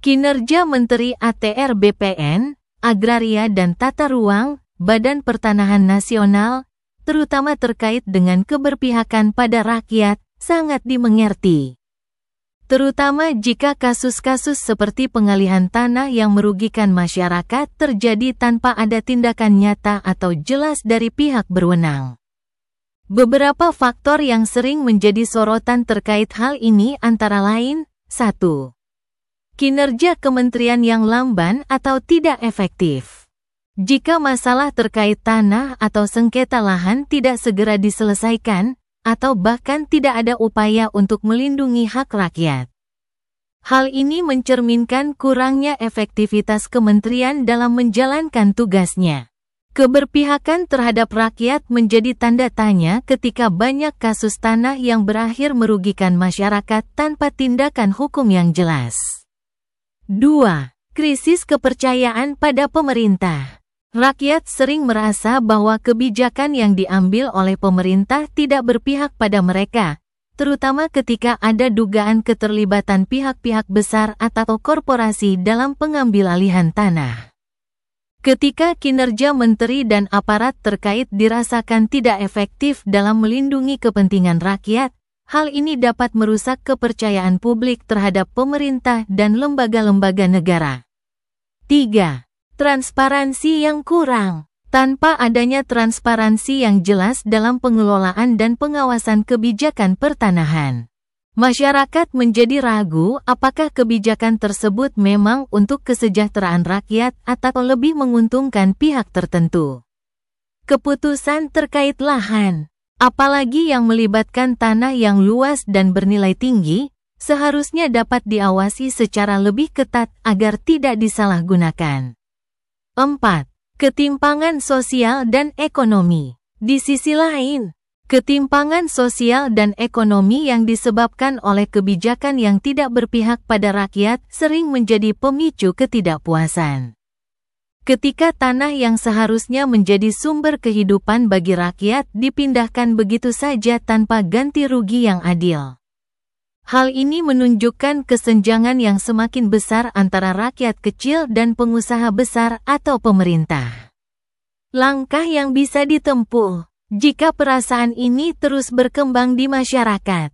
Kinerja Menteri ATR BPN, Agraria dan Tata Ruang, Badan Pertanahan Nasional, terutama terkait dengan keberpihakan pada rakyat, sangat dimengerti. Terutama jika kasus-kasus seperti pengalihan tanah yang merugikan masyarakat terjadi tanpa ada tindakan nyata atau jelas dari pihak berwenang. Beberapa faktor yang sering menjadi sorotan terkait hal ini antara lain, 1. Kinerja kementerian yang lamban atau tidak efektif. Jika masalah terkait tanah atau sengketa lahan tidak segera diselesaikan, atau bahkan tidak ada upaya untuk melindungi hak rakyat. Hal ini mencerminkan kurangnya efektivitas kementerian dalam menjalankan tugasnya. Keberpihakan terhadap rakyat menjadi tanda tanya ketika banyak kasus tanah yang berakhir merugikan masyarakat tanpa tindakan hukum yang jelas. 2. Krisis kepercayaan pada pemerintah. Rakyat sering merasa bahwa kebijakan yang diambil oleh pemerintah tidak berpihak pada mereka, terutama ketika ada dugaan keterlibatan pihak-pihak besar atau korporasi dalam pengambilalihan tanah. Ketika kinerja menteri dan aparat terkait dirasakan tidak efektif dalam melindungi kepentingan rakyat, hal ini dapat merusak kepercayaan publik terhadap pemerintah dan lembaga-lembaga negara. 3. Transparansi yang kurang. Tanpa adanya transparansi yang jelas dalam pengelolaan dan pengawasan kebijakan pertanahan, masyarakat menjadi ragu apakah kebijakan tersebut memang untuk kesejahteraan rakyat atau lebih menguntungkan pihak tertentu. Keputusan terkait lahan, apalagi yang melibatkan tanah yang luas dan bernilai tinggi, seharusnya dapat diawasi secara lebih ketat agar tidak disalahgunakan. 4. Ketimpangan sosial dan ekonomi. Di sisi lain, ketimpangan sosial dan ekonomi yang disebabkan oleh kebijakan yang tidak berpihak pada rakyat sering menjadi pemicu ketidakpuasan. Ketika tanah yang seharusnya menjadi sumber kehidupan bagi rakyat dipindahkan begitu saja tanpa ganti rugi yang adil. Hal ini menunjukkan kesenjangan yang semakin besar antara rakyat kecil dan pengusaha besar atau pemerintah. Langkah yang bisa ditempuh jika perasaan ini terus berkembang di masyarakat.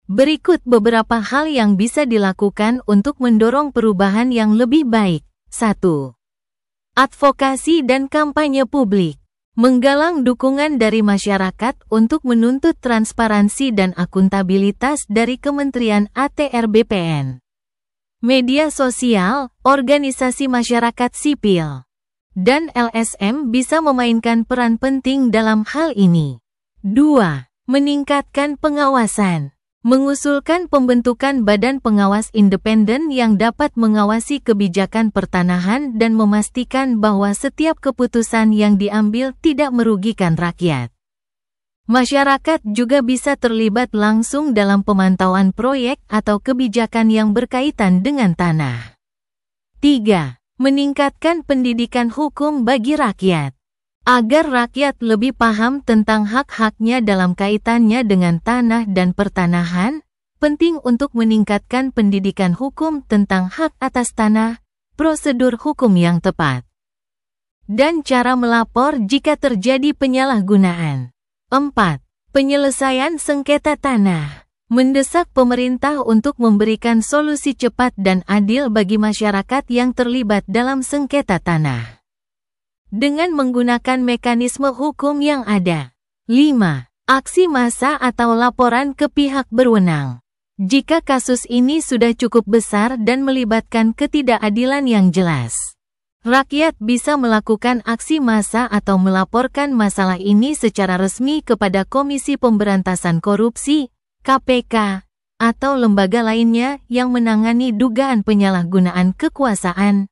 Berikut beberapa hal yang bisa dilakukan untuk mendorong perubahan yang lebih baik. 1. Advokasi dan kampanye publik. Menggalang dukungan dari masyarakat untuk menuntut transparansi dan akuntabilitas dari Kementerian ATR BPN. Media sosial, organisasi masyarakat sipil, dan LSM bisa memainkan peran penting dalam hal ini. 2. Meningkatkan pengawasan. Mengusulkan pembentukan badan pengawas independen yang dapat mengawasi kebijakan pertanahan dan memastikan bahwa setiap keputusan yang diambil tidak merugikan rakyat. Masyarakat juga bisa terlibat langsung dalam pemantauan proyek atau kebijakan yang berkaitan dengan tanah. 3. Meningkatkan pendidikan hukum bagi rakyat. Agar rakyat lebih paham tentang hak-haknya dalam kaitannya dengan tanah dan pertanahan, penting untuk meningkatkan pendidikan hukum tentang hak atas tanah, prosedur hukum yang tepat, dan cara melapor jika terjadi penyalahgunaan. 4. Penyelesaian sengketa tanah. Mendesak pemerintah untuk memberikan solusi cepat dan adil bagi masyarakat yang terlibat dalam sengketa tanah dengan menggunakan mekanisme hukum yang ada. 5. Aksi massa atau laporan ke pihak berwenang. Jika kasus ini sudah cukup besar dan melibatkan ketidakadilan yang jelas, rakyat bisa melakukan aksi massa atau melaporkan masalah ini secara resmi kepada Komisi Pemberantasan Korupsi, KPK, atau lembaga lainnya yang menangani dugaan penyalahgunaan kekuasaan,